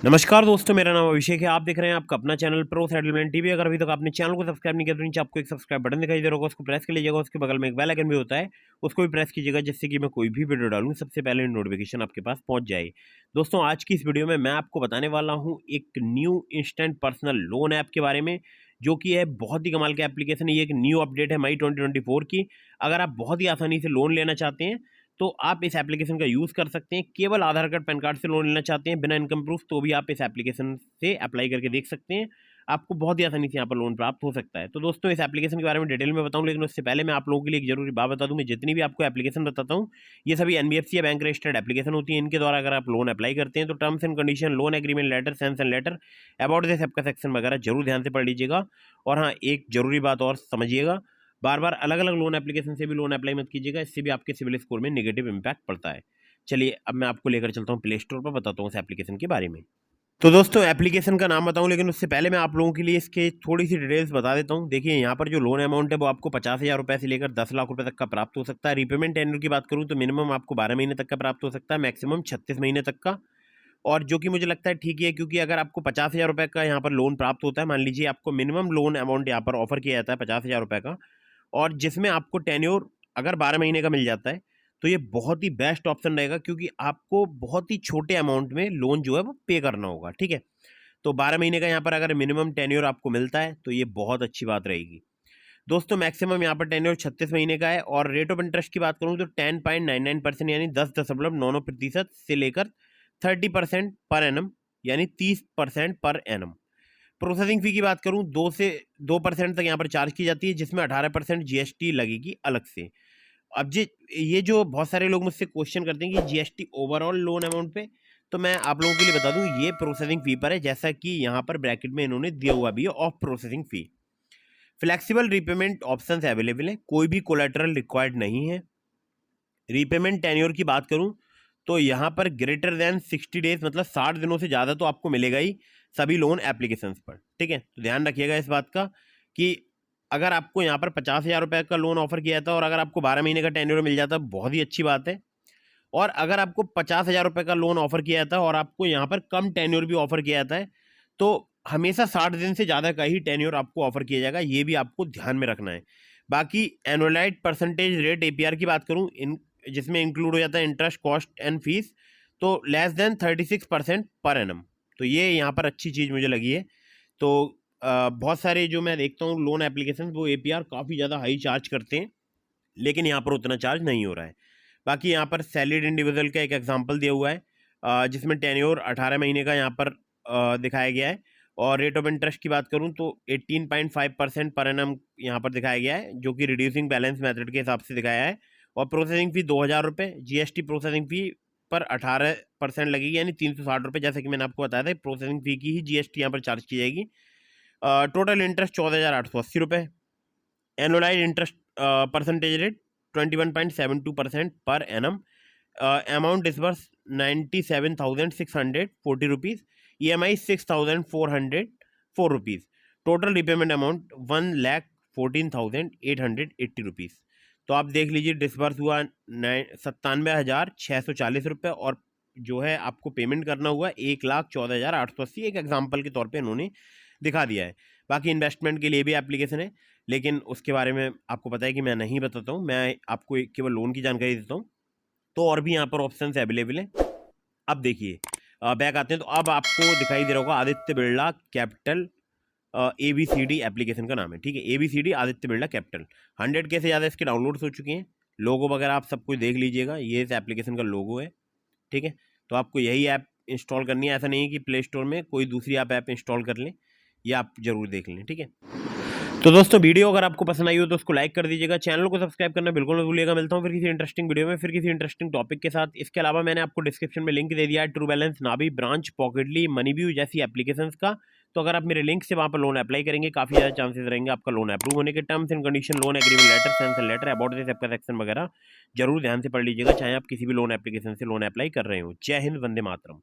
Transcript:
नमस्कार दोस्तों, मेरा नाम अभिषेक है। आप देख रहे हैं आपका अपना चैनल प्रो सेटलमेंट टीवी। अगर अभी तक आपने चैनल को सब्सक्राइब नहीं किया तो नीचे आपको एक सब्सक्राइब बटन दिखाई दे रहा होगा, उसको प्रेस कर लीजिएगा। उसके बगल में एक बेल आइकन भी होता है, उसको भी प्रेस कीजिएगा, जिससे कि मैं कोई भी वीडियो डालूं सबसे पहले नोटिफिकेशन आपके पास पहुंच जाए। दोस्तों, आज की इस वीडियो में मैं आपको बताने वाला हूँ एक new instant personal loan app के बारे में, जो कि है बहुत ही कमाल का एप्लीकेशन है। ये एक न्यू अपडेट है मई 2024 की। अगर आप बहुत ही आसानी से लोन लेना चाहते हैं तो आप इस एप्लीकेशन का यूज़ कर सकते हैं। केवल आधार कार्ड पैन कार्ड से लोन लेना चाहते हैं बिना इनकम प्रूफ, तो भी आप इस एप्लीकेशन से अप्लाई करके देख सकते हैं। आपको बहुत ही आसानी से यहाँ पर लोन प्राप्त हो सकता है। तो दोस्तों, इस एप्लीकेशन के बारे में डिटेल में बताऊं, लेकिन उससे पहले मैं आप लोगों के लिए एक जरूरी बात बता दूं। मैं जितनी भी आपको एप्लीकेशन बताता हूं, ये सभी एनबीएफसी या बैंक रजिस्टर्ड एप्लीकेशन होती है। इनके द्वारा अगर आप लोन अप्लाई करते हैं तो terms and condition, loan agreement letter, sanction letter, about this app का सेक्शन वगैरह जरूर ध्यान से पढ़ लीजिएगा। और हाँ, एक जरूरी बात और समझिएगा, बार बार अलग अलग लोन एप्लीकेशन से भी लोन अप्लाई मत कीजिएगा, इससे भी आपके सिविल स्कोर में नेगेटिव इंपैक्ट पड़ता है। चलिए, अब मैं आपको लेकर चलता हूँ प्ले स्टोर पर, बताता हूँ इस एप्लीकेशन के बारे में। तो दोस्तों, एप्लीकेशन का नाम बताऊं, लेकिन उससे पहले मैं आप लोगों के लिए इसके थोड़ी सी डिटेल्स बता देता हूं। देखिए, यहाँ पर जो लोन अमाउंट है वो आपको 50,000 रुपये से लेकर 10 लाख रुपए तक का प्राप्त हो सकता है। रीपेमेंट टेन्योर की बात करूं तो मिनिमम आपको 12 महीने तक का प्राप्त हो सकता है, मैक्सिमम 36 महीने तक का। और जो कि मुझे लगता है ठीक है, क्योंकि अगर आपको 50,000 रुपये का यहाँ पर लोन प्राप्त होता है, मान लीजिए आपको मिनिमम लोन अमाउंट यहाँ पर ऑफर किया जाता है 50,000 रुपये का, और जिसमें आपको टेन्योर अगर 12 महीने का मिल जाता है, तो ये बहुत ही बेस्ट ऑप्शन रहेगा, क्योंकि आपको बहुत ही छोटे अमाउंट में लोन जो है वो पे करना होगा। ठीक है, तो 12 महीने का यहाँ पर अगर मिनिमम टेन्योर आपको मिलता है तो ये बहुत अच्छी बात रहेगी। दोस्तों, मैक्सिमम यहाँ पर टेन्योर 36 महीने का है। और रेट ऑफ इंटरेस्ट की बात करूँ तो 10.99% यानी 10.99% से लेकर 30% पर एनम, यानी 30% पर एनम। प्रोसेसिंग फी की बात करूं, 2% तक यहाँ पर चार्ज की जाती है, जिसमें 18% जीएसटी लगेगी अलग से। अब ये जो बहुत सारे लोग मुझसे क्वेश्चन करते हैं कि जीएसटी ओवरऑल लोन अमाउंट पे, तो मैं आप लोगों के लिए बता दूं, ये प्रोसेसिंग फी पर है, जैसा कि यहाँ पर ब्रैकेट में इन्होंने दिया हुआ भी है, of processing fee. Flexible repayment option available है, कोई भी कोलेटरल रिक्वायर्ड नहीं है। रीपेमेंट टेन्योर की बात करूं तो यहाँ पर ग्रेटर देन 60 डेज, मतलब 60 दिनों से ज़्यादा तो आपको मिलेगा ही सभी लोन एप्लीकेशंस पर। ठीक है, तो ध्यान रखिएगा इस बात का कि अगर आपको यहाँ पर 50,000 रुपये का लोन ऑफर किया था और अगर आपको 12 महीने का टेन्योर मिल जाता है, बहुत ही अच्छी बात है। और अगर आपको 50,000 रुपये का लोन ऑफर किया था और आपको यहाँ पर कम टेन्योर भी ऑफर किया जाता है, तो हमेशा 60 दिन से ज़्यादा का ही टेन्योर आपको ऑफर किया जाएगा, ये भी आपको ध्यान में रखना है। बाकी एनुअलाइज्ड परसेंटेज रेट एपीआर की बात करूँ, जिसमें इंक्लूड हो जाता है इंटरेस्ट, कॉस्ट एंड फीस, तो लेस देन 36% पर एनम। तो ये यहाँ पर अच्छी चीज़ मुझे लगी है। तो बहुत सारे जो मैं देखता हूँ लोन एप्लीकेशन, वो एपीआर काफ़ी ज़्यादा हाई चार्ज करते हैं, लेकिन यहाँ पर उतना चार्ज नहीं हो रहा है। बाकी यहाँ पर सैलरीड इंडिविजुअल का एक एग्जांपल दिया हुआ है, जिसमें टेन्योर 18 महीने का यहाँ पर दिखाया गया है। और रेट ऑफ इंटरेस्ट की बात करूँ तो 18.5% पर एनम यहाँ पर दिखाया गया है, जो कि रिड्यूसिंग बैलेंस मेथड के हिसाब से दिखाया है। और प्रोसेसिंग फी 2,000 रुपये, जीएसटी प्रोसेसिंग फी पर 18% लगेगी, यानी 360 रुपये। जैसे कि मैंने आपको बताया था, प्रोसेसिंग फी की ही जीएसटी यहाँ पर चार्ज की जाएगी। टोटल इंटरेस्ट 14,880 रुपये। Annualise interest percentage rate 21.72% per annum. Amount disburse 97,640 rupees. EMI 6,404 rupees. Total repayment amount 1,14,880 rupees. तो आप देख लीजिए, डिसबर्स हुआ 97,640 रुपये, और जो है आपको पेमेंट करना हुआ 1,14,880। एक एग्जाम्पल के तौर पे इन्होंने दिखा दिया है। बाकी इन्वेस्टमेंट के लिए भी एप्लीकेशन है, लेकिन उसके बारे में आपको पता है कि मैं नहीं बताता हूँ, मैं आपको केवल लोन की जानकारी देता हूँ। तो और भी यहाँ पर ऑप्शन अवेलेबल हैं। अब देखिए, बैक आते हैं तो अब आपको दिखाई दे रहा होगा Aditya Birla capital ABCD application का नाम है। ठीक है, ABCD Aditya Birla capital. 100K से ज़्यादा इसके डाउनलोड्स हो चुके हैं। लोगो वगैरह आप सब कुछ देख लीजिएगा, ये इस एप्लीकेशन का लोगो है। ठीक है, तो आपको यही ऐप इंस्टॉल करनी है, ऐसा नहीं है कि प्ले स्टोर में कोई दूसरी आप ऐप इंस्टॉल कर लें, ये आप जरूर देख लें। ठीक है, तो दोस्तों, वीडियो अगर आपको पसंद आई हो तो उसको लाइक कर दीजिएगा, चैनल को सब्सक्राइब करना बिल्कुल मत भूलिएगा। मिलता हूँ फिर किसी इंटरेस्टिंग वीडियो में, फिर किसी इंटरेस्टिंग टॉपिक के साथ। इसके अलावा मैंने आपको डिस्क्रिप्शन में लिंक दे दिया है ट्रू बैलेंस, नाभी, ब्रांच, पॉकेटली, मनीव्यू जैसी एप्लीकेशंस का। तो अगर आप मेरे लिंक से वहाँ पर लोन अप्लाई करेंगे, काफ़ी ज़्यादा चांसेस रहेंगे आपका लोन अप्रूव होने के। Terms and condition, loan agreement letter, sanction letter, about this आपका सेक्शन वगैरह जरूर ध्यान से पढ़ लीजिएगा, चाहे आप किसी भी लोन एप्लीकेशन से लोन अप्लाई कर रहे हो। जय हिंद, वंदे मातरम।